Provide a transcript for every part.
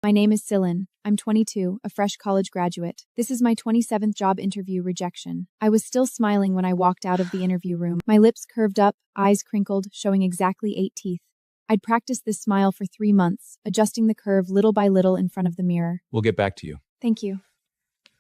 My name is Cylin. I'm 22, a fresh college graduate. This is my 27th job interview rejection. I was still smiling when I walked out of the interview room. My lips curved up, eyes crinkled, showing exactly 8 teeth. I'd practiced this smile for 3 months, adjusting the curve little by little in front of the mirror. We'll get back to you. Thank you.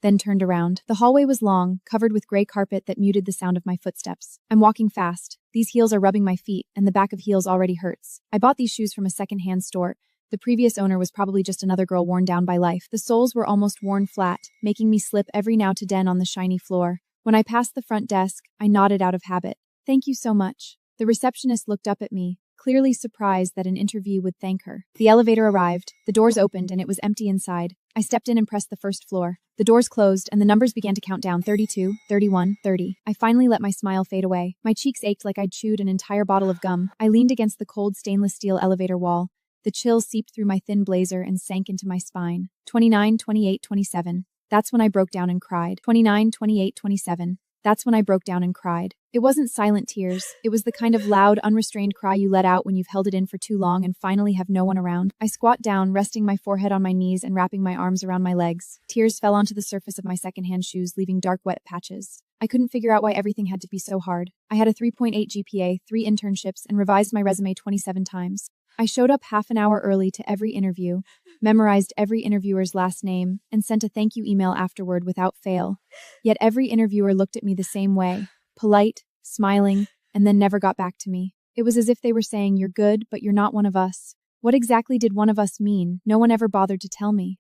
Then turned around. The hallway was long, covered with gray carpet that muted the sound of my footsteps. I'm walking fast. These heels are rubbing my feet, and the back of heels already hurts. I bought these shoes from a second-hand store. The previous owner was probably just another girl worn down by life. The soles were almost worn flat, making me slip every now and then on the shiny floor. When I passed the front desk, I nodded out of habit. Thank you so much. The receptionist looked up at me, clearly surprised that an interview would thank her. The elevator arrived, the doors opened, and it was empty inside. I stepped in and pressed the first floor. The doors closed, and the numbers began to count down: 32, 31, 30. I finally let my smile fade away. My cheeks ached like I'd chewed an entire bottle of gum. I leaned against the cold stainless steel elevator wall. The chill seeped through my thin blazer and sank into my spine. 29, 28, 27. That's when I broke down and cried. 29, 28, 27. That's when I broke down and cried. It wasn't silent tears. It was the kind of loud, unrestrained cry you let out when you've held it in for too long and finally have no one around. I squat down, resting my forehead on my knees and wrapping my arms around my legs. Tears fell onto the surface of my secondhand shoes, leaving dark, wet patches. I couldn't figure out why everything had to be so hard. I had a 3.8 GPA, 3 internships, and revised my resume 27 times. I showed up half an hour early to every interview, memorized every interviewer's last name, and sent a thank you email afterward without fail. Yet every interviewer looked at me the same way, polite, smiling, and then never got back to me. It was as if they were saying, "You're good, but you're not one of us." What exactly did one of us mean? No one ever bothered to tell me.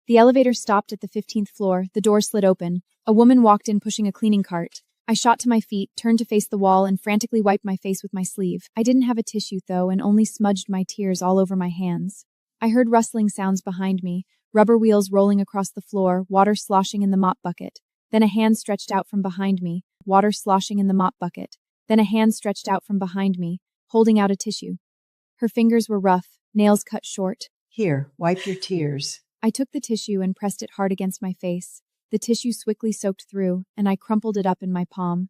The elevator stopped at the 15th floor, the door slid open. A woman walked in pushing a cleaning cart. I shot to my feet, turned to face the wall, and frantically wiped my face with my sleeve. I didn't have a tissue, though, and only smudged my tears all over my hands. I heard rustling sounds behind me, rubber wheels rolling across the floor, water sloshing in the mop bucket. Then a hand stretched out from behind me, water sloshing in the mop bucket. Then a hand stretched out from behind me, holding out a tissue. Her fingers were rough, nails cut short. Here, wipe your tears. I took the tissue and pressed it hard against my face. The tissue swiftly soaked through, and I crumpled it up in my palm.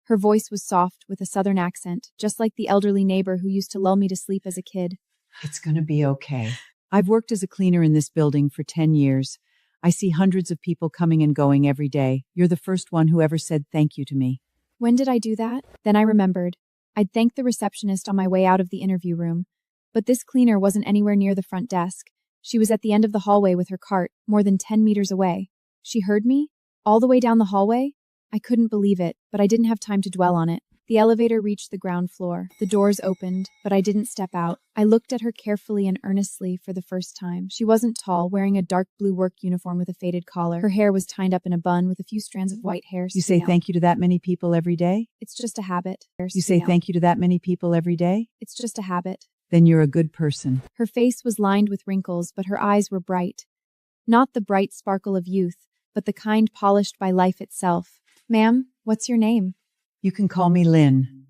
Her voice was soft, with a southern accent, just like the elderly neighbor who used to lull me to sleep as a kid. It's gonna be okay. I've worked as a cleaner in this building for 10 years. I see hundreds of people coming and going every day. You're the first one who ever said thank you to me. When did I do that? Then I remembered. I'd thanked the receptionist on my way out of the interview room. But this cleaner wasn't anywhere near the front desk. She was at the end of the hallway with her cart, more than 10 meters away. She heard me? All the way down the hallway? I couldn't believe it, but I didn't have time to dwell on it. The elevator reached the ground floor. The doors opened, but I didn't step out. I looked at her carefully and earnestly for the first time. She wasn't tall, wearing a dark blue work uniform with a faded collar. Her hair was tied up in a bun with a few strands of white hair. You say thank you to that many people every day? It's just a habit. You say thank you to that many people every day? It's just a habit. Then you're a good person. Her face was lined with wrinkles, but her eyes were bright. Not the bright sparkle of youth, but the kind polished by life itself. Ma'am, what's your name? You can call me Lynn.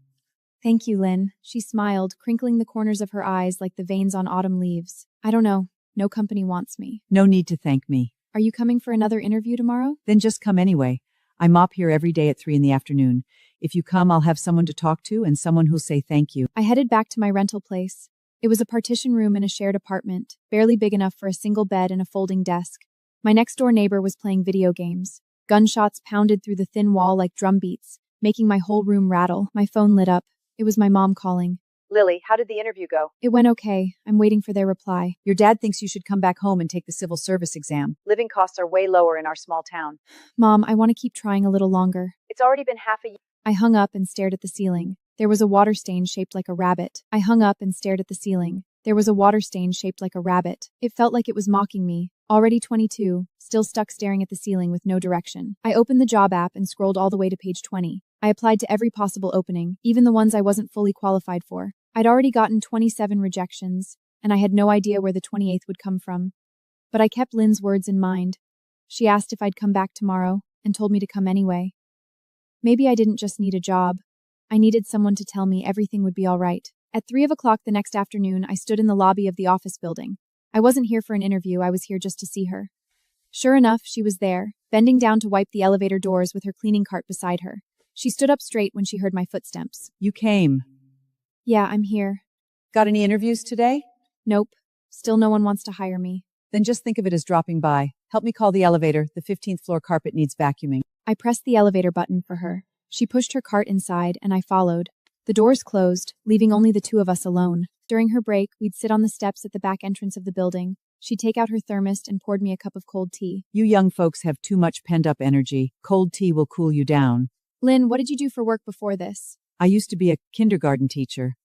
Thank you, Lynn. She smiled, crinkling the corners of her eyes like the veins on autumn leaves. I don't know. No company wants me. No need to thank me. Are you coming for another interview tomorrow? Then just come anyway. I mop here every day at 3 in the afternoon. If you come, I'll have someone to talk to and someone who'll say thank you. I headed back to my rental place. It was a partition room in a shared apartment, barely big enough for a single bed and a folding desk. My next-door neighbor was playing video games. Gunshots pounded through the thin wall like drum beats, making my whole room rattle. My phone lit up. It was my mom calling. Lily, how did the interview go? It went okay. I'm waiting for their reply. Your dad thinks you should come back home and take the civil service exam. Living costs are way lower in our small town. Mom, I want to keep trying a little longer. It's already been half a year. I hung up and stared at the ceiling. There was a water stain shaped like a rabbit. I hung up and stared at the ceiling. There was a water stain shaped like a rabbit. It felt like it was mocking me. Already 22, still stuck staring at the ceiling with no direction. I opened the job app and scrolled all the way to page 20. I applied to every possible opening, even the ones I wasn't fully qualified for. I'd already gotten 27 rejections, and I had no idea where the 28th would come from. But I kept Lynn's words in mind. She asked if I'd come back tomorrow, and told me to come anyway. Maybe I didn't just need a job. I needed someone to tell me everything would be all right. At 3 o'clock the next afternoon, I stood in the lobby of the office building. I wasn't here for an interview, I was here just to see her. Sure enough, she was there, bending down to wipe the elevator doors with her cleaning cart beside her. She stood up straight when she heard my footsteps. You came. Yeah, I'm here. Got any interviews today? Nope. Still no one wants to hire me. Then just think of it as dropping by. Help me call the elevator. The 15th floor carpet needs vacuuming. I pressed the elevator button for her. She pushed her cart inside, and I followed. The doors closed, leaving only the two of us alone. During her break, we'd sit on the steps at the back entrance of the building. She'd take out her thermos and poured me a cup of cold tea. You young folks have too much pent-up energy. Cold tea will cool you down. Lynn, what did you do for work before this? I used to be a kindergarten teacher.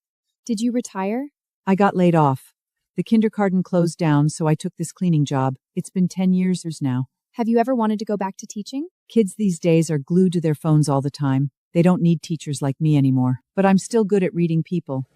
Did you retire? I got laid off. The kindergarten closed down, so I took this cleaning job. It's been 10 years now. Have you ever wanted to go back to teaching? Kids these days are glued to their phones all the time. They don't need teachers like me anymore. But I'm still good at reading people.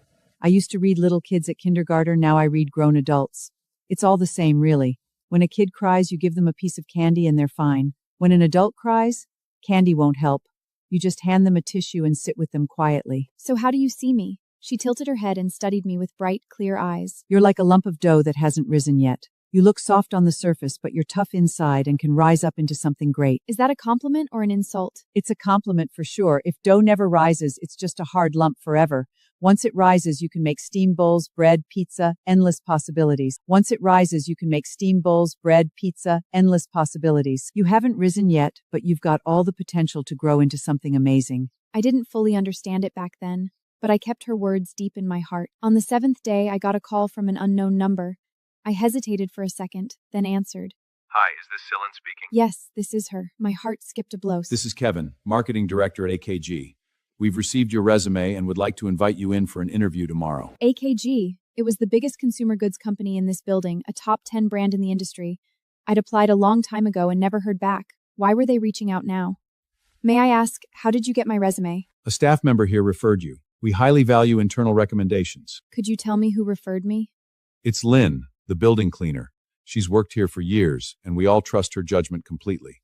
I used to read little kids at kindergarten, now I read grown adults. It's all the same, really. When a kid cries, you give them a piece of candy and they're fine. When an adult cries, candy won't help. You just hand them a tissue and sit with them quietly. So how do you see me? She tilted her head and studied me with bright, clear eyes. You're like a lump of dough that hasn't risen yet. You look soft on the surface, but you're tough inside and can rise up into something great. Is that a compliment or an insult? It's a compliment for sure. If dough never rises, it's just a hard lump forever. Once it rises, you can make steam bowls, bread, pizza, endless possibilities. Once it rises, you can make steam bowls, bread, pizza, endless possibilities. You haven't risen yet, but you've got all the potential to grow into something amazing. I didn't fully understand it back then, but I kept her words deep in my heart. On the 7th day, I got a call from an unknown number. I hesitated for a second, then answered. Hi, is this Cylin speaking? Yes, this is her. My heart skipped a blow. This is Kevin, Marketing Director at AKG. We've received your resume and would like to invite you in for an interview tomorrow. AKG. It was the biggest consumer goods company in this building, a top 10 brand in the industry. I'd applied a long time ago and never heard back. Why were they reaching out now? May I ask, how did you get my resume? A staff member here referred you. We highly value internal recommendations. Could you tell me who referred me? It's Lynn, the building cleaner. She's worked here for years, and we all trust her judgment completely.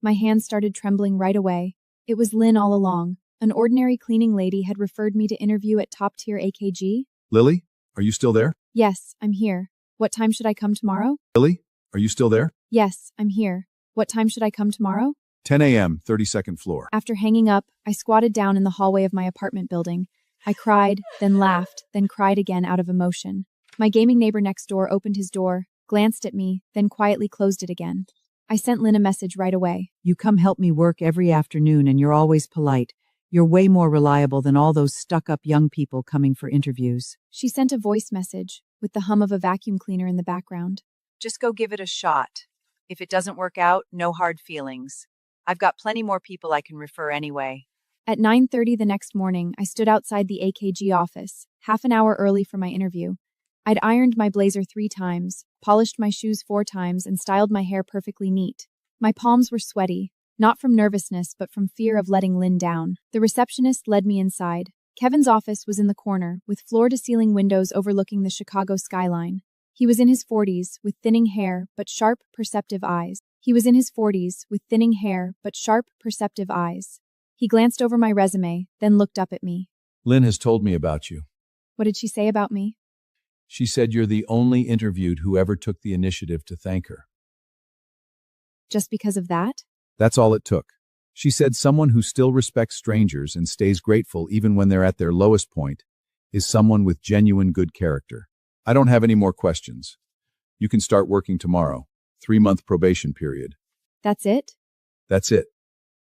My hands started trembling right away. It was Lynn all along. An ordinary cleaning lady had referred me to interview at top-tier AKG. Lily, are you still there? Yes, I'm here. What time should I come tomorrow? Lily, are you still there? Yes, I'm here. What time should I come tomorrow? 10 a.m., 32nd floor. After hanging up, I squatted down in the hallway of my apartment building. I cried, then laughed, then cried again out of emotion. My gaming neighbor next door opened his door, glanced at me, then quietly closed it again. I sent Lynn a message right away. You come help me work every afternoon and you're always polite. You're way more reliable than all those stuck-up young people coming for interviews. She sent a voice message, with the hum of a vacuum cleaner in the background. Just go give it a shot. If it doesn't work out, no hard feelings. I've got plenty more people I can refer anyway. At 9:30 the next morning, I stood outside the AKG office, half an hour early for my interview. I'd ironed my blazer 3 times, polished my shoes 4 times, and styled my hair perfectly neat. My palms were sweaty, not from nervousness but from fear of letting Lynn down. The receptionist led me inside. Kevin's office was in the corner, with floor-to-ceiling windows overlooking the Chicago skyline. He was in his 40s, with thinning hair, but sharp, perceptive eyes. He glanced over my resume, then looked up at me. Lynn has told me about you. What did she say about me? She said you're the only interviewed who ever took the initiative to thank her. Just because of that? That's all it took. She said someone who still respects strangers and stays grateful even when they're at their lowest point is someone with genuine good character. I don't have any more questions. You can start working tomorrow. 3-month probation period. That's it? That's it.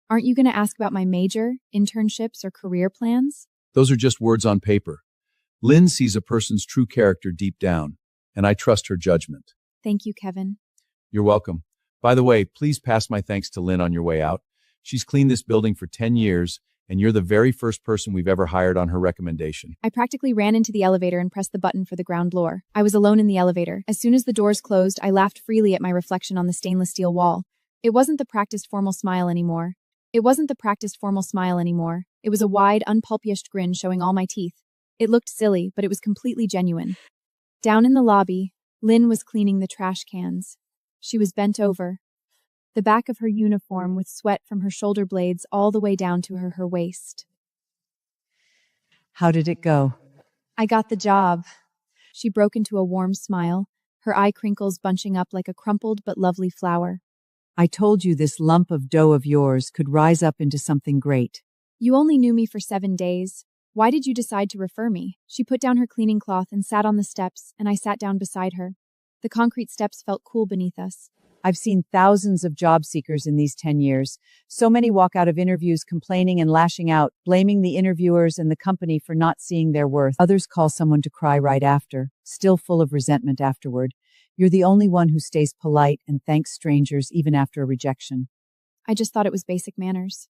Aren't you going to ask about my major, internships, or career plans? Those are just words on paper. Lynn sees a person's true character deep down, and I trust her judgment. Thank you, Kevin. You're welcome. By the way, please pass my thanks to Lynn on your way out. She's cleaned this building for 10 years, and you're the very first person we've ever hired on her recommendation. I practically ran into the elevator and pressed the button for the ground floor. I was alone in the elevator. As soon as the doors closed, I laughed freely at my reflection on the stainless steel wall. It wasn't the practiced formal smile anymore. It was a wide, unpulpyish grin showing all my teeth. It looked silly, but it was completely genuine. Down in the lobby, Lynn was cleaning the trash cans. She was bent over, the back of her uniform with sweat from her shoulder blades all the way down to her waist. How did it go? I got the job. She broke into a warm smile, her eye crinkles bunching up like a crumpled but lovely flower. I told you this lump of dough of yours could rise up into something great. You only knew me for 7 days. Why did you decide to refer me? She put down her cleaning cloth and sat on the steps, and I sat down beside her. The concrete steps felt cool beneath us. I've seen thousands of job seekers in these 10 years. So many walk out of interviews complaining and lashing out, blaming the interviewers and the company for not seeing their worth. Others call someone to cry right after, still full of resentment afterward. You're the only one who stays polite and thanks strangers even after a rejection. I just thought it was basic manners.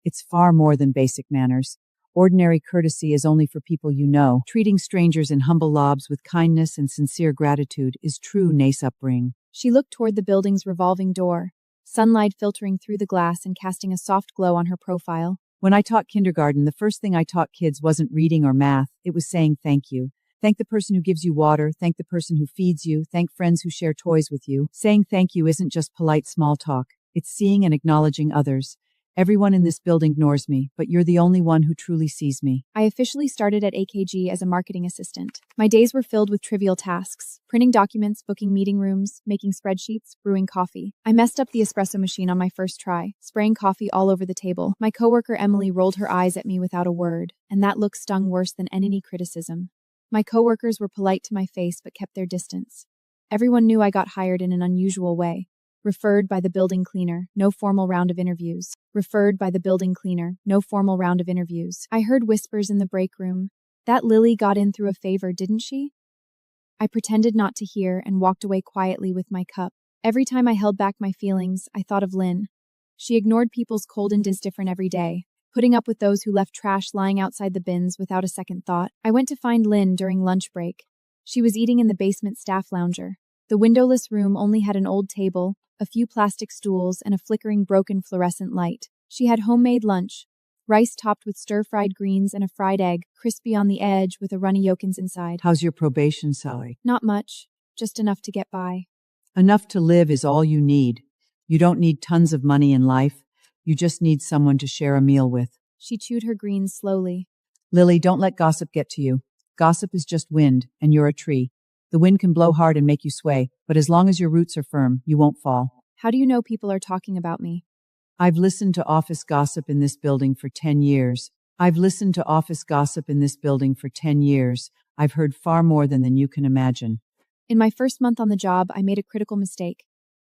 It's far more than basic manners. Ordinary courtesy is only for people you know. Treating strangers in humble lobs with kindness and sincere gratitude is true Nace upbringing. She looked toward the building's revolving door, sunlight filtering through the glass and casting a soft glow on her profile. When I taught kindergarten, the first thing I taught kids wasn't reading or math, it was saying thank you. Thank the person who gives you water, thank the person who feeds you, thank friends who share toys with you. Saying thank you isn't just polite small talk, it's seeing and acknowledging others. Everyone in this building ignores me, but you're the only one who truly sees me. I officially started at AKG as a marketing assistant. My days were filled with trivial tasks: printing documents, booking meeting rooms, making spreadsheets, brewing coffee. I messed up the espresso machine on my first try, spraying coffee all over the table. My coworker Emily rolled her eyes at me without a word, and that look stung worse than any criticism. My coworkers were polite to my face but kept their distance. Everyone knew I got hired in an unusual way. Referred by the building cleaner, no formal round of interviews. I heard whispers in the break room. That Lily got in through a favor, didn't she? I pretended not to hear and walked away quietly with my cup. Every time I held back my feelings, I thought of Lynn. She ignored people's cold and indifferent every day, putting up with those who left trash lying outside the bins without a second thought. I went to find Lynn during lunch break. She was eating in the basement staff lounger. The windowless room only had an old table, a few plastic stools, and a flickering broken fluorescent light. She had homemade lunch, rice topped with stir-fried greens and a fried egg, crispy on the edge with a runny yolkins inside. How's your probation, Sally? Not much, just enough to get by. Enough to live is all you need. You don't need tons of money in life. You just need someone to share a meal with. She chewed her greens slowly. Lily, don't let gossip get to you. Gossip is just wind, and you're a tree. The wind can blow hard and make you sway, but as long as your roots are firm, you won't fall. How do you know people are talking about me? I've listened to office gossip in this building for 10 years. I've heard far more than you can imagine. In my first month on the job, I made a critical mistake.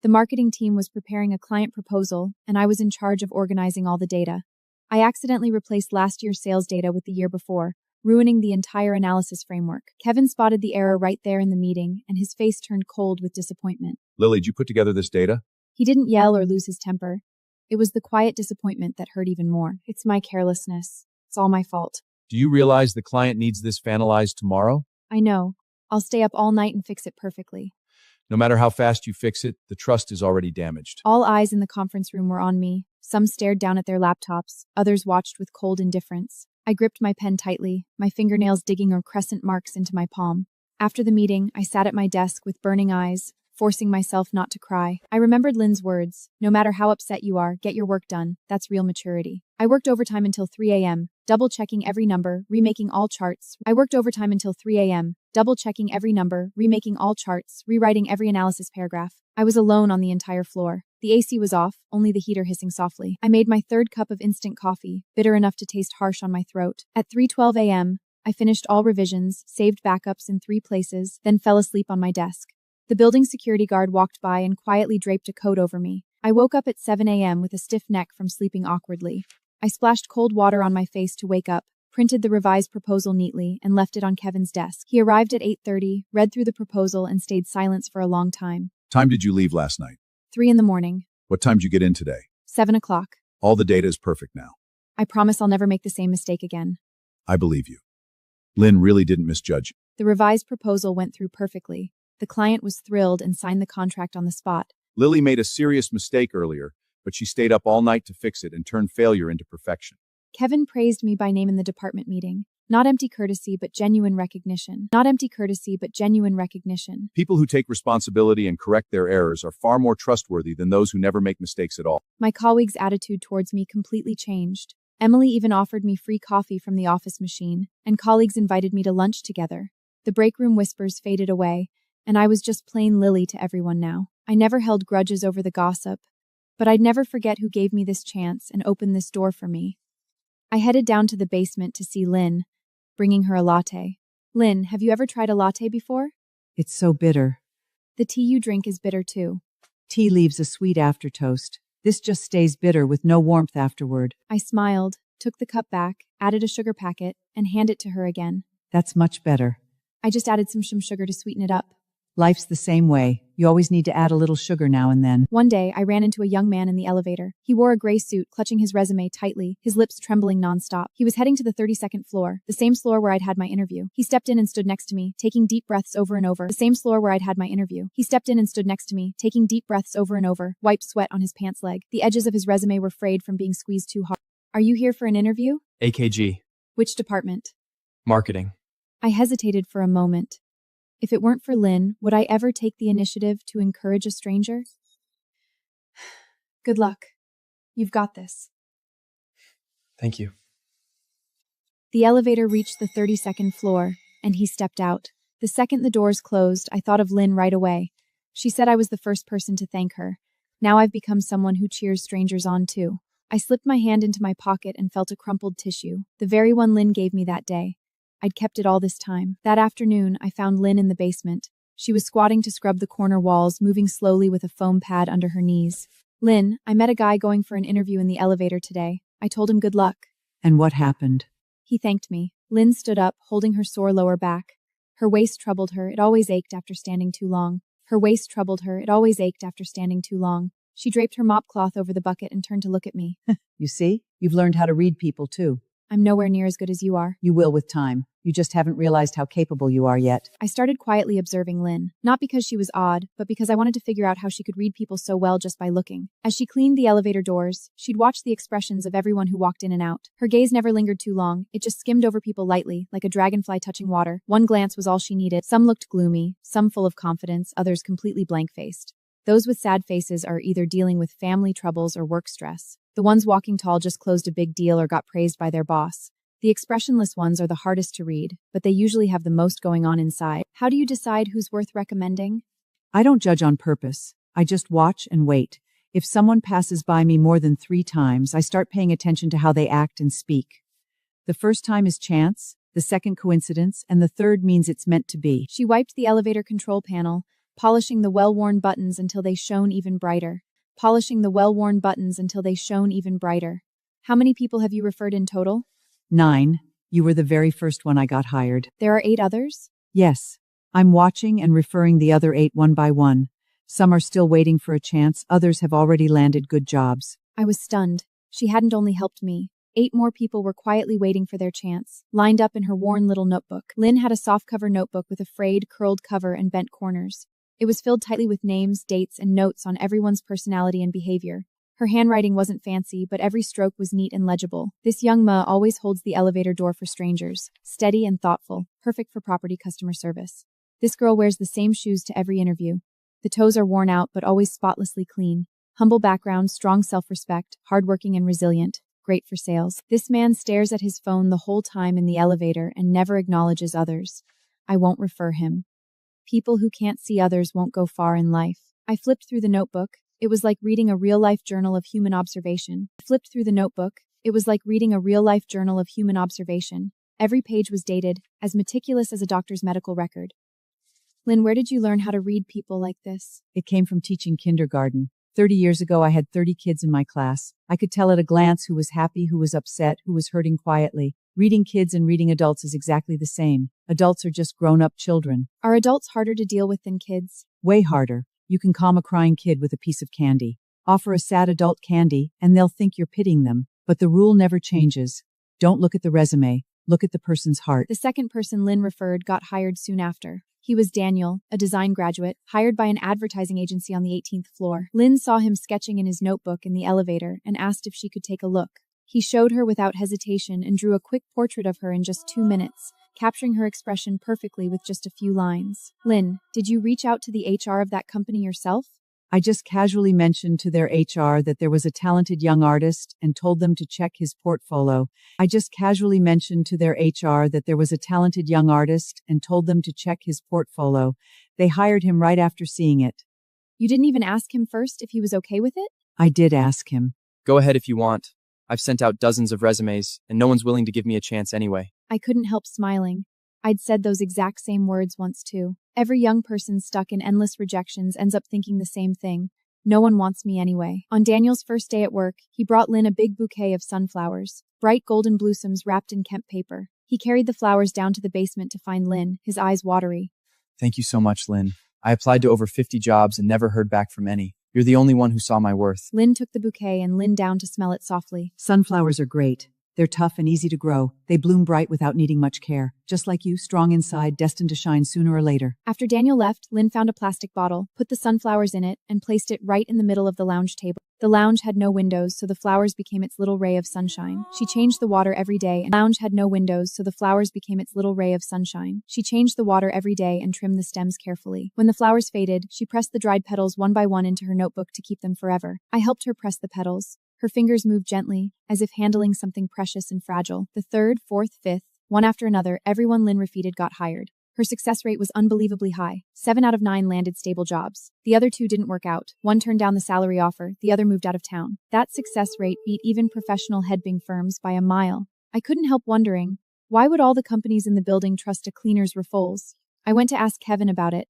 The marketing team was preparing a client proposal, and I was in charge of organizing all the data. I accidentally replaced last year's sales data with the year before, ruining the entire analysis framework. Kevin spotted the error right there in the meeting, and his face turned cold with disappointment. Lily, did you put together this data? He didn't yell or lose his temper. It was the quiet disappointment that hurt even more. It's my carelessness. It's all my fault. Do you realize the client needs this finalized tomorrow? I know. I'll stay up all night and fix it perfectly. No matter how fast you fix it, the trust is already damaged. All eyes in the conference room were on me. Some stared down at their laptops. Others watched with cold indifference. I gripped my pen tightly, my fingernails digging crescent marks into my palm. After the meeting, I sat at my desk with burning eyes, forcing myself not to cry. I remembered Lynn's words: no matter how upset you are, get your work done. That's real maturity. I worked overtime until 3 a.m., double-checking every number, rewriting every analysis paragraph. I was alone on the entire floor. The AC was off, only the heater hissing softly. I made my third cup of instant coffee, bitter enough to taste harsh on my throat. At 3:12 a.m., I finished all revisions, saved backups in 3 places, then fell asleep on my desk. The building security guard walked by and quietly draped a coat over me. I woke up at 7 a.m. with a stiff neck from sleeping awkwardly. I splashed cold water on my face to wake up, printed the revised proposal neatly, and left it on Kevin's desk. He arrived at 8:30, read through the proposal, and stayed silent for a long time. Time did you leave last night? 3 in the morning. What time did you get in today? 7 o'clock. All the data is perfect now. I promise I'll never make the same mistake again. I believe you. Lynn really didn't misjudge you. The revised proposal went through perfectly. The client was thrilled and signed the contract on the spot. Lily made a serious mistake earlier, but she stayed up all night to fix it and turned failure into perfection. Kevin praised me by name in the department meeting. Not empty courtesy, but genuine recognition. People who take responsibility and correct their errors are far more trustworthy than those who never make mistakes at all. My colleagues' attitude towards me completely changed. Emily even offered me free coffee from the office machine, and colleagues invited me to lunch together. The break room whispers faded away, and I was just plain Lily to everyone now. I never held grudges over the gossip, but I'd never forget who gave me this chance and opened this door for me. I headed down to the basement to see Lynn, bringing her a latte. Lynn, have you ever tried a latte before? It's so bitter. The tea you drink is bitter too. Tea leaves a sweet aftertaste. This just stays bitter with no warmth afterward. I smiled, took the cup back, added a sugar packet, and handed it to her again. That's much better. I just added some sugar to sweeten it up. Life's the same way. You always need to add a little sugar now and then. One day, I ran into a young man in the elevator. He wore a gray suit, clutching his resume tightly, his lips trembling nonstop. He was heading to the 32nd floor, the same floor where I'd had my interview. He stepped in and stood next to me, taking deep breaths over and over. The same floor where I'd had my interview. He stepped in and stood next to me, taking deep breaths over and over, wiped sweat on his pants leg. The edges of his resume were frayed from being squeezed too hard. Are you here for an interview? AKG. Which department? Marketing. I hesitated for a moment. If it weren't for Lynn, would I ever take the initiative to encourage a stranger? Good luck. You've got this. Thank you. The elevator reached the 32nd floor, and he stepped out. The second the doors closed, I thought of Lynn right away. She said I was the first person to thank her. Now I've become someone who cheers strangers on too. I slipped my hand into my pocket and felt a crumpled tissue, the very one Lynn gave me that day. I'd kept it all this time. That afternoon, I found Lynn in the basement. She was squatting to scrub the corner walls, moving slowly with a foam pad under her knees. Lynn, I met a guy going for an interview in the elevator today. I told him good luck. And what happened? He thanked me. Lynn stood up, holding her sore lower back. Her waist troubled her. It always ached after standing too long. Her waist troubled her. It always ached after standing too long. She draped her mop cloth over the bucket and turned to look at me. You see? You've learned how to read people too. I'm nowhere near as good as you are. You will with time. You just haven't realized how capable you are yet. I started quietly observing Lynn, not because she was odd, but because I wanted to figure out how she could read people so well just by looking. As she cleaned the elevator doors, she'd watch the expressions of everyone who walked in and out. Her gaze never lingered too long. It just skimmed over people lightly, like a dragonfly touching water. One glance was all she needed. Some looked gloomy, some full of confidence, others completely blank-faced. Those with sad faces are either dealing with family troubles or work stress. The ones walking tall just closed a big deal or got praised by their boss. The expressionless ones are the hardest to read, but they usually have the most going on inside. How do you decide who's worth recommending? I don't judge on purpose. I just watch and wait. If someone passes by me more than 3 times, I start paying attention to how they act and speak. The first time is chance, the second coincidence, and the third means it's meant to be. She wiped the elevator control panel, polishing the well-worn buttons until they shone even brighter. Polishing the well-worn buttons until they shone even brighter. How many people have you referred in total? 9. You were the very first one I got hired. There are 8 others? Yes. I'm watching and referring the other 8 one by one. Some are still waiting for a chance, others have already landed good jobs. I was stunned. She hadn't only helped me. 8 more people were quietly waiting for their chance, lined up in her worn little notebook. Lynn had a softcover notebook with a frayed, curled cover and bent corners. It was filled tightly with names, dates, and notes on everyone's personality and behavior. Her handwriting wasn't fancy, but every stroke was neat and legible. This young Ma always holds the elevator door for strangers, steady and thoughtful, perfect for property customer service. This girl wears the same shoes to every interview. The toes are worn out, but always spotlessly clean. Humble background, strong self-respect, hardworking and resilient, great for sales. This man stares at his phone the whole time in the elevator and never acknowledges others. I won't refer him. People who can't see others won't go far in life. I flipped through the notebook. It was like reading a real-life journal of human observation. I flipped through the notebook. It was like reading a real-life journal of human observation. Every page was dated, as meticulous as a doctor's medical record. Lynn, where did you learn how to read people like this? It came from teaching kindergarten. 30 years ago, I had 30 kids in my class. I could tell at a glance who was happy, who was upset, who was hurting quietly. Reading kids and reading adults is exactly the same. Adults are just grown-up children. Are adults harder to deal with than kids? Way harder. You can calm a crying kid with a piece of candy. Offer a sad adult candy, and they'll think you're pitying them. But the rule never changes. Don't look at the resume. Look at the person's heart. The second person Lynn referred got hired soon after. He was Daniel, a design graduate, hired by an advertising agency on the 18th floor. Lynn saw him sketching in his notebook in the elevator and asked if she could take a look. He showed her without hesitation and drew a quick portrait of her in just 2 minutes, capturing her expression perfectly with just a few lines. Lynn, did you reach out to the HR of that company yourself? I just casually mentioned to their HR that there was a talented young artist and told them to check his portfolio. They hired him right after seeing it. You didn't even ask him first if he was okay with it? I did ask him. Go ahead if you want. I've sent out dozens of resumes, and no one's willing to give me a chance anyway. I couldn't help smiling. I'd said those exact same words once too. Every young person stuck in endless rejections ends up thinking the same thing. No one wants me anyway. On Daniel's first day at work, he brought Lynn a big bouquet of sunflowers, bright golden blossoms wrapped in Kemp paper. He carried the flowers down to the basement to find Lynn, his eyes watery. Thank you so much, Lynn. I applied to over 50 jobs and never heard back from any. You're the only one who saw my worth. Lynn took the bouquet and leaned down to smell it softly. Sunflowers are great. They're tough and easy to grow. They bloom bright without needing much care. Just like you, strong inside, destined to shine sooner or later. After Daniel left, Lynn found a plastic bottle, put the sunflowers in it, and placed it right in the middle of the lounge table. The lounge had no windows, so the flowers became its little ray of sunshine. She changed the water every day, and the lounge had no windows, so the flowers became its little ray of sunshine. She changed the water every day and trimmed the stems carefully. When the flowers faded, she pressed the dried petals one by one into her notebook to keep them forever. I helped her press the petals. Her fingers moved gently, as if handling something precious and fragile. The third, fourth, fifth, one after another, everyone Lynn refeated got hired. Her success rate was unbelievably high. 7 out of 9 landed stable jobs. The other 2 didn't work out. One turned down the salary offer, the other moved out of town. That success rate beat even professional headbang firms by a mile. I couldn't help wondering, why would all the companies in the building trust a cleaner's referrals? I went to ask Kevin about it.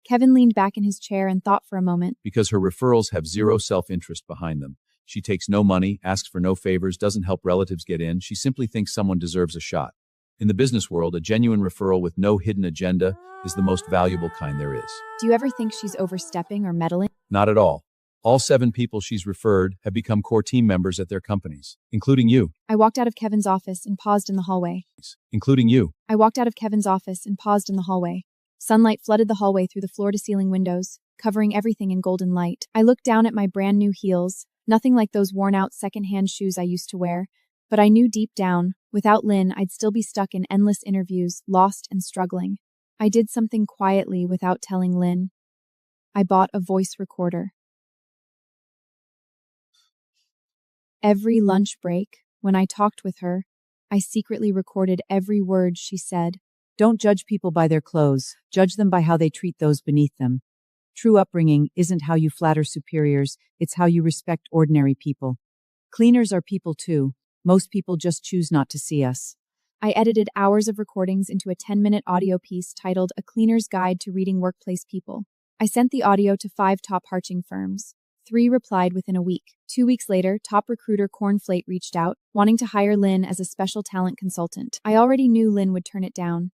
Kevin leaned back in his chair and thought for a moment. Because her referrals have zero self-interest behind them. She takes no money, asks for no favors, doesn't help relatives get in. She simply thinks someone deserves a shot. In the business world, a genuine referral with no hidden agenda is the most valuable kind there is. Do you ever think she's overstepping or meddling? Not at all. All 7 people she's referred have become core team members at their companies, including you. I walked out of Kevin's office and paused in the hallway. Including you. I walked out of Kevin's office and paused in the hallway. Sunlight flooded the hallway through the floor-to-ceiling windows, covering everything in golden light. I looked down at my brand new heels, nothing like those worn-out second-hand shoes I used to wear, but I knew deep down, without Lynn, I'd still be stuck in endless interviews, lost and struggling. I did something quietly without telling Lynn. I bought a voice recorder. Every lunch break, when I talked with her, I secretly recorded every word she said. Don't judge people by their clothes. Judge them by how they treat those beneath them. True upbringing isn't how you flatter superiors, it's how you respect ordinary people. Cleaners are people too. Most people just choose not to see us. I edited hours of recordings into a 10-minute audio piece titled A Cleaner's Guide to Reading Workplace People. I sent the audio to 5 top harching firms. 3 replied within a week. 2 weeks later, top recruiter Cornflate reached out, wanting to hire Lynn as a special talent consultant. I already knew Lynn would turn it down.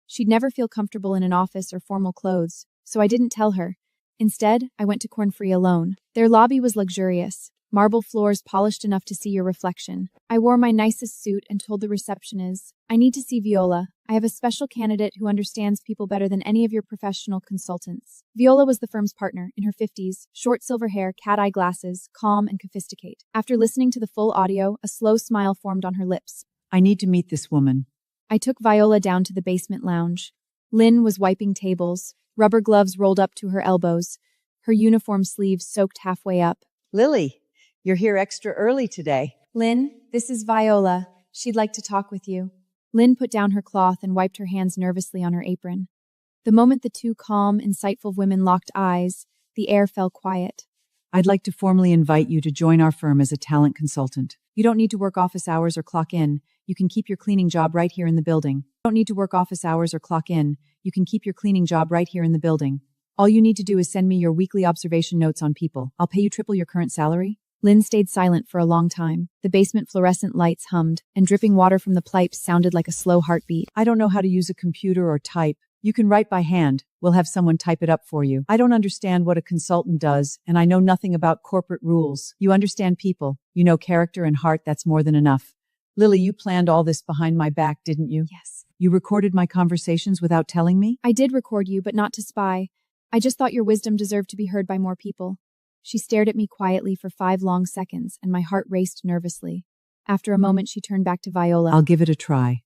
She'd never feel comfortable in an office or formal clothes, so I didn't tell her. Instead, I went to Cornfree alone. Their lobby was luxurious, marble floors polished enough to see your reflection. I wore my nicest suit and told the receptionist, I need to see Viola. I have a special candidate who understands people better than any of your professional consultants. Viola was the firm's partner, in her 50s, short silver hair, cat-eye glasses, calm and sophisticated. After listening to the full audio, a slow smile formed on her lips. I need to meet this woman. I took Viola down to the basement lounge. Lynn was wiping tables, rubber gloves rolled up to her elbows, her uniform sleeves soaked halfway up. Lily, you're here extra early today. Lynn, this is Viola. She'd like to talk with you. Lynn put down her cloth and wiped her hands nervously on her apron. The moment the 2 calm, insightful women locked eyes, the air fell quiet. I'd like to formally invite you to join our firm as a talent consultant. You don't need to work office hours or clock in. You can keep your cleaning job right here in the building. All you need to do is send me your weekly observation notes on people. I'll pay you triple your current salary. Lynn stayed silent for a long time. The basement fluorescent lights hummed, and dripping water from the pipes sounded like a slow heartbeat. I don't know how to use a computer or type. You can write by hand. We'll have someone type it up for you. I don't understand what a consultant does, and I know nothing about corporate rules. You understand people. You know character and heart. That's more than enough. Lily, you planned all this behind my back, didn't you? Yes. You recorded my conversations without telling me? I did record you, but not to spy. I just thought your wisdom deserved to be heard by more people. She stared at me quietly for 5 long seconds, and my heart raced nervously. After a moment, she turned back to Viola. I'll give it a try.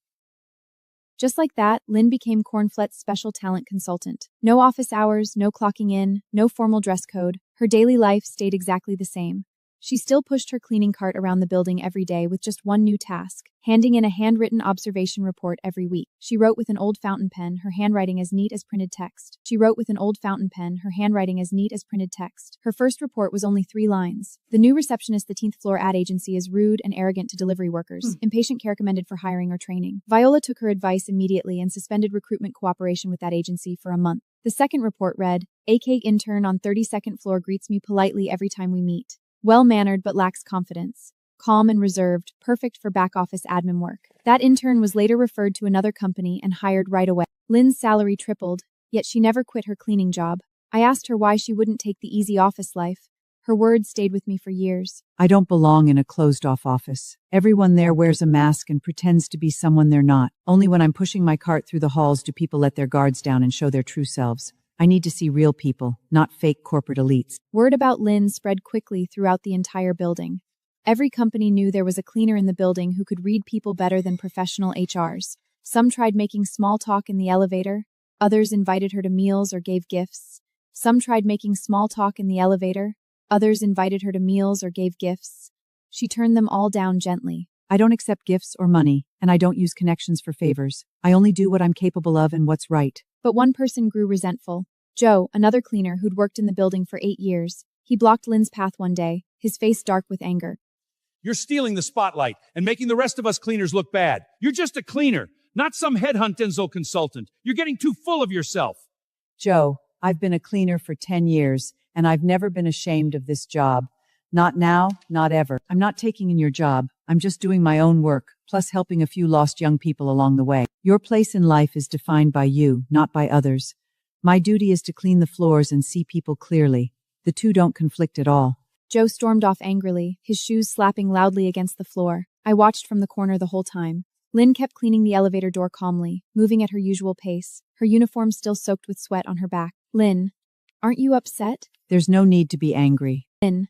Just like that, Lynn became Cornflet's special talent consultant. No office hours, no clocking in, no formal dress code. Her daily life stayed exactly the same. She still pushed her cleaning cart around the building every day with just one new task, handing in a handwritten observation report every week. She wrote with an old fountain pen, her handwriting as neat as printed text. Her first report was only 3 lines. The new receptionist, the 10th floor ad agency, is rude and arrogant to delivery workers. Impatient care recommended for hiring or training. Viola took her advice immediately and suspended recruitment cooperation with that agency for a month. The second report read, AK intern on 32nd floor greets me politely every time we meet. Well-mannered but lacks confidence. Calm and reserved, perfect for back-office admin work. That intern was later referred to another company and hired right away. Lynn's salary tripled, yet she never quit her cleaning job. I asked her why she wouldn't take the easy office life. Her words stayed with me for years. I don't belong in a closed-off office. Everyone there wears a mask and pretends to be someone they're not. Only when I'm pushing my cart through the halls do people let their guards down and show their true selves. I need to see real people, not fake corporate elites. Word about Lynn spread quickly throughout the entire building. Every company knew there was a cleaner in the building who could read people better than professional HRs. Some tried making small talk in the elevator. Others invited her to meals or gave gifts. She turned them all down gently. I don't accept gifts or money, and I don't use connections for favors. I only do what I'm capable of and what's right. But one person grew resentful. Joe, another cleaner who'd worked in the building for 8 years. He blocked Lynn's path one day, his face dark with anger. You're stealing the spotlight and making the rest of us cleaners look bad. You're just a cleaner, not some headhunt Denzel consultant. You're getting too full of yourself. Joe, I've been a cleaner for 10 years, and I've never been ashamed of this job. Not now, not ever. I'm not taking in your job. I'm just doing my own work, plus helping a few lost young people along the way. Your place in life is defined by you, not by others. My duty is to clean the floors and see people clearly. The two don't conflict at all. Joe stormed off angrily, his shoes slapping loudly against the floor. I watched from the corner the whole time. Lynn kept cleaning the elevator door calmly, moving at her usual pace, her uniform still soaked with sweat on her back. Lynn, aren't you upset? There's no need to be angry. Lynn,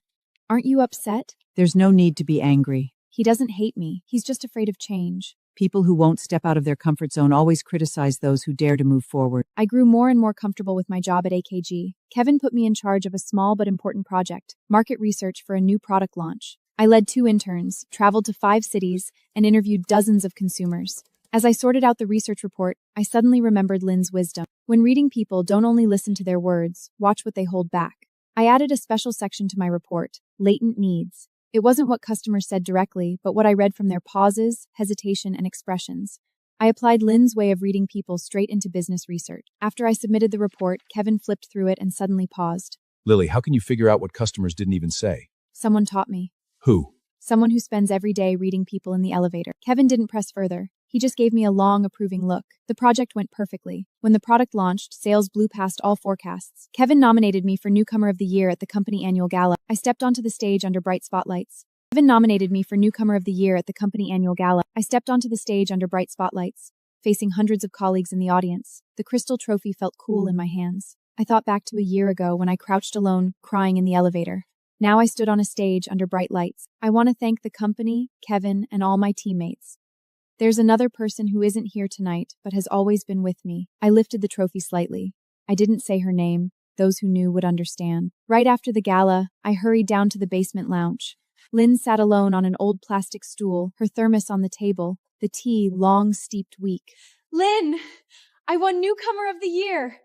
aren't you upset? There's no need to be angry. He doesn't hate me. He's just afraid of change. People who won't step out of their comfort zone always criticize those who dare to move forward. I grew more and more comfortable with my job at AKG. Kevin put me in charge of a small but important project, market research for a new product launch. I led 2 interns, traveled to 5 cities, and interviewed dozens of consumers. As I sorted out the research report, I suddenly remembered Lynn's wisdom. When reading people, don't only listen to their words, watch what they hold back. I added a special section to my report, latent needs. It wasn't what customers said directly, but what I read from their pauses, hesitation, and expressions. I applied Lynn's way of reading people straight into business research. After I submitted the report, Kevin flipped through it and suddenly paused. Lily, how can you figure out what customers didn't even say? Someone taught me. Who? Someone who spends every day reading people in the elevator. Kevin didn't press further. He just gave me a long, approving look. The project went perfectly. When the product launched, sales blew past all forecasts. Kevin nominated me for Newcomer of the Year at the company annual gala. I stepped onto the stage under bright spotlights. Facing hundreds of colleagues in the audience. The crystal trophy felt cool in my hands. I thought back to a year ago when I crouched alone, crying in the elevator. Now I stood on a stage under bright lights. I want to thank the company, Kevin, and all my teammates. There's another person who isn't here tonight, but has always been with me. I lifted the trophy slightly. I didn't say her name. Those who knew would understand. Right after the gala, I hurried down to the basement lounge. Lynn sat alone on an old plastic stool, her thermos on the table, the tea long steeped weak. Lynn, I won Newcomer of the Year.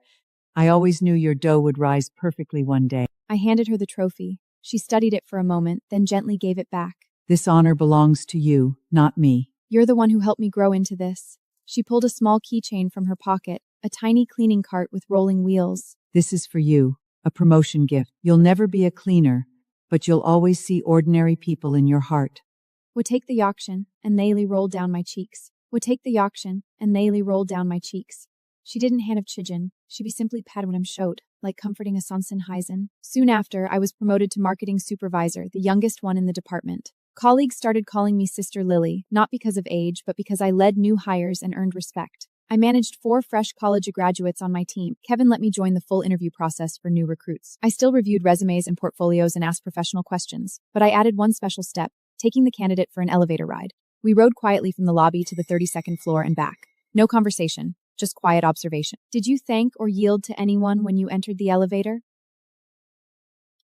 I always knew your dough would rise perfectly one day. I handed her the trophy. She studied it for a moment, then gently gave it back. This honor belongs to you, not me. You're the one who helped me grow into this. She pulled a small keychain from her pocket, a tiny cleaning cart with rolling wheels. This is for you, a promotion gift. You'll never be a cleaner, but you'll always see ordinary people in your heart. Would take the auction, and Layli rolled down my cheeks. She didn't hand of Chijin. She be simply padwinam showed, like comforting a Sonsen Heisen. Soon after, I was promoted to marketing supervisor, the youngest one in the department. Colleagues started calling me Sister Lily, not because of age, but because I led new hires and earned respect. I managed 4 fresh college graduates on my team. Kevin let me join the full interview process for new recruits. I still reviewed resumes and portfolios and asked professional questions, but I added one special step, taking the candidate for an elevator ride. We rode quietly from the lobby to the 32nd floor and back. No conversation, just quiet observation. Did you thank or yield to anyone when you entered the elevator?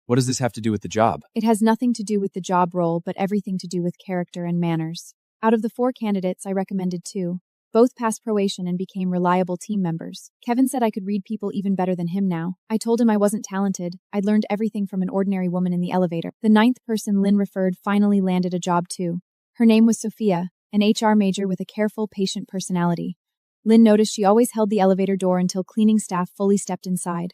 What does this have to do with the job? It has nothing to do with the job role, but everything to do with character and manners. Out of the 4 candidates, I recommended 2. Both passed probation and became reliable team members. Kevin said I could read people even better than him now. I told him I wasn't talented. I'd learned everything from an ordinary woman in the elevator. The 9th person Lynn referred finally landed a job too. Her name was Sophia, an HR major with a careful, patient personality. Lynn noticed she always held the elevator door until cleaning staff fully stepped inside.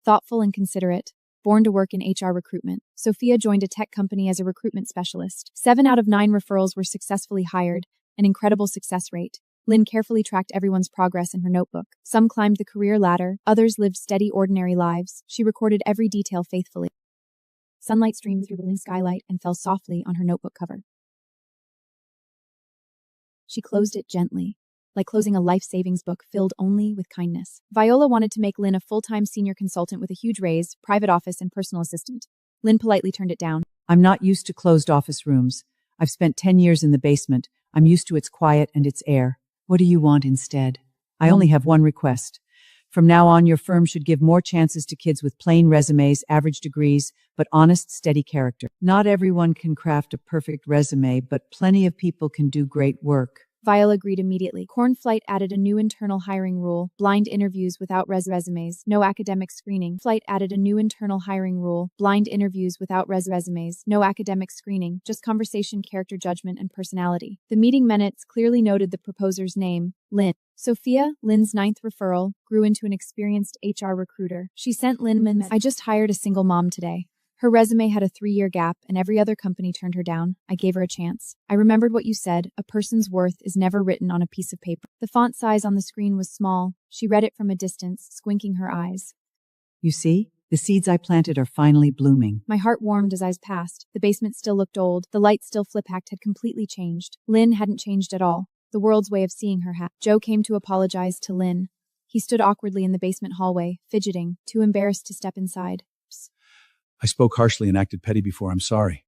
Thoughtful and considerate. Born to work in HR recruitment, Sophia joined a tech company as a recruitment specialist. 7 out of 9 referrals were successfully hired, an incredible success rate. Lynn carefully tracked everyone's progress in her notebook. Some climbed the career ladder, others lived steady, ordinary lives. She recorded every detail faithfully. Sunlight streamed through the Lynn skylight and fell softly on her notebook cover. She closed it gently, like closing a life savings book filled only with kindness. Viola wanted to make Lynn a full-time senior consultant with a huge raise, private office, and personal assistant. Lynn politely turned it down. I'm not used to closed office rooms. I've spent 10 years in the basement. I'm used to its quiet and its air. What do you want instead? I only have one request. From now on, your firm should give more chances to kids with plain resumes, average degrees, but honest, steady character. Not everyone can craft a perfect resume, but plenty of people can do great work. Viola agreed immediately. Cornflight added a new internal hiring rule: blind interviews without resumes, no academic screening. Blind interviews without resumes, no academic screening, just conversation, character judgment, and personality. The meeting minutes clearly noted the proposer's name, Lynn. Sophia, Lynn's 9th referral, grew into an experienced HR recruiter. She sent Lynn, I just hired a single mom today. Her resume had a 3-year gap, and every other company turned her down. I gave her a chance. I remembered what you said: a person's worth is never written on a piece of paper. The font size on the screen was small. She read it from a distance, squinting her eyes. You see? The seeds I planted are finally blooming. My heart warmed as eyes passed. The basement still looked old. The light still flip-hacked had completely changed. Lynn hadn't changed at all. The world's way of seeing her had. Joe came to apologize to Lynn. He stood awkwardly in the basement hallway, fidgeting, too embarrassed to step inside. I spoke harshly and acted petty before. I'm sorry.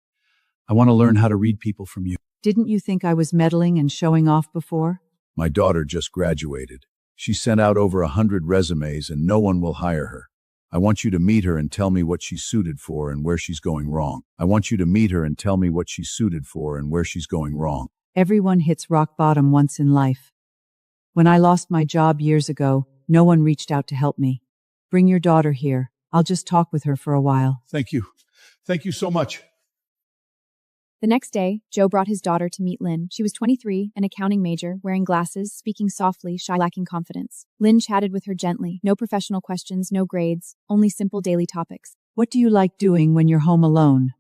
I want to learn how to read people from you. Didn't you think I was meddling and showing off before? My daughter just graduated. She sent out over 100 resumes and no one will hire her. I want you to meet her and tell me what she's suited for and where she's going wrong. Everyone hits rock bottom once in life. When I lost my job years ago, no one reached out to help me. Bring your daughter here. I'll just talk with her for a while. Thank you. Thank you so much. The next day, Joe brought his daughter to meet Lynn. She was 23, an accounting major, wearing glasses, speaking softly, shy, lacking confidence. Lynn chatted with her gently. No professional questions, no grades, only simple daily topics. What do you like doing when you're home alone?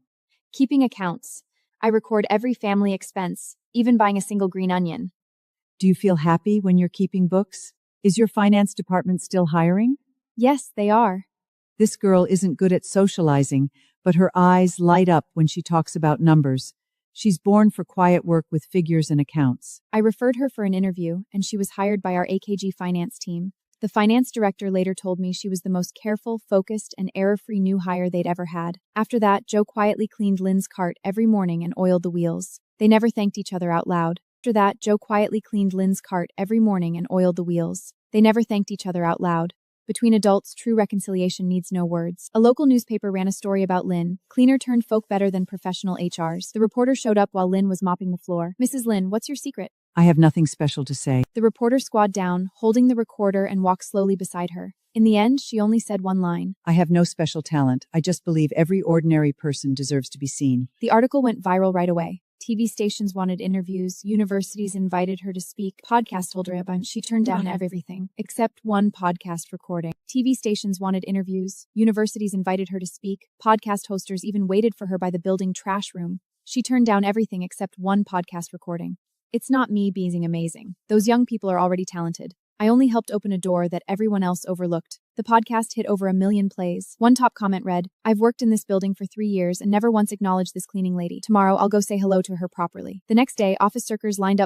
Keeping accounts. I record every family expense, even buying a single green onion. Do you feel happy when you're keeping books? Is your finance department still hiring? Yes, they are. This girl isn't good at socializing, but her eyes light up when she talks about numbers. She's born for quiet work with figures and accounts. I referred her for an interview, and she was hired by our AKG finance team. The finance director later told me she was the most careful, focused, and error-free new hire they'd ever had. After that, Joe quietly cleaned Lynn's cart every morning and oiled the wheels. They never thanked each other out loud. Between adults, true reconciliation needs no words. A local newspaper ran a story about Lynn. Cleaner turned folk better than professional HRs. The reporter showed up while Lynn was mopping the floor. Mrs. Lynn, what's your secret? I have nothing special to say. The reporter squatted down, holding the recorder, and walked slowly beside her. In the end, she only said one line. I have no special talent. I just believe every ordinary person deserves to be seen. The article went viral right away. TV stations wanted interviews, universities invited her to speak, podcasts told her about. She turned down everything, except one podcast recording. TV stations wanted interviews, universities invited her to speak, podcast hosters even waited for her by the building trash room. She turned down everything except one podcast recording. It's not me being amazing. Those young people are already talented. I only helped open a door that everyone else overlooked. The podcast hit over 1 million plays. One top comment read, "I've worked in this building for 3 years and never once acknowledged this cleaning lady. Tomorrow I'll go say hello to her properly." The next day, office workers lined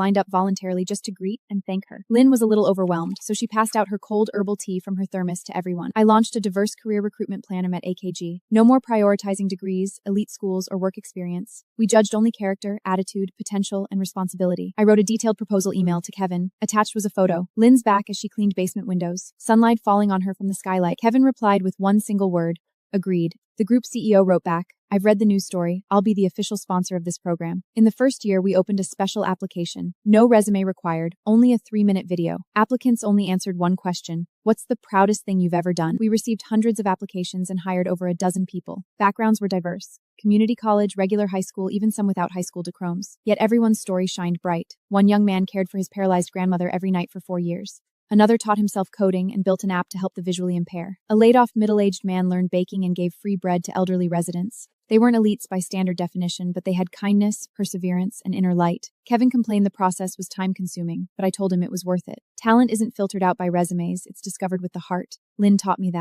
up voluntarily just to greet and thank her. Lynn was a little overwhelmed, so she passed out her cold herbal tea from her thermos to everyone. I launched a diverse career recruitment plan at AKG. No more prioritizing degrees, elite schools, or work experience. We judged only character, attitude, potential, and responsibility. I wrote a detailed proposal email to Kevin. Attached was a photo. Lynn's Lynn's back as she cleaned basement windows, sunlight falling on her from the skylight. Kevin replied with one single word, agreed. The group CEO wrote back, I've read the news story. I'll be the official sponsor of this program. In the first year, we opened a special application. No resume required, only a 3-minute video. Applicants only answered one question. What's the proudest thing you've ever done? We received hundreds of applications and hired over a dozen people. Backgrounds were diverse. Community college, regular high school, even some without high school diplomas. Yet everyone's story shined bright. One young man cared for his paralyzed grandmother every night for 4 years. Another taught himself coding and built an app to help the visually impaired. A laid-off middle-aged man learned baking and gave free bread to elderly residents. They weren't elites by standard definition, but they had kindness, perseverance, and inner light. Kevin complained the process was time-consuming, but I told him it was worth it. Talent isn't filtered out by resumes, it's discovered with the heart. Lynn taught me that.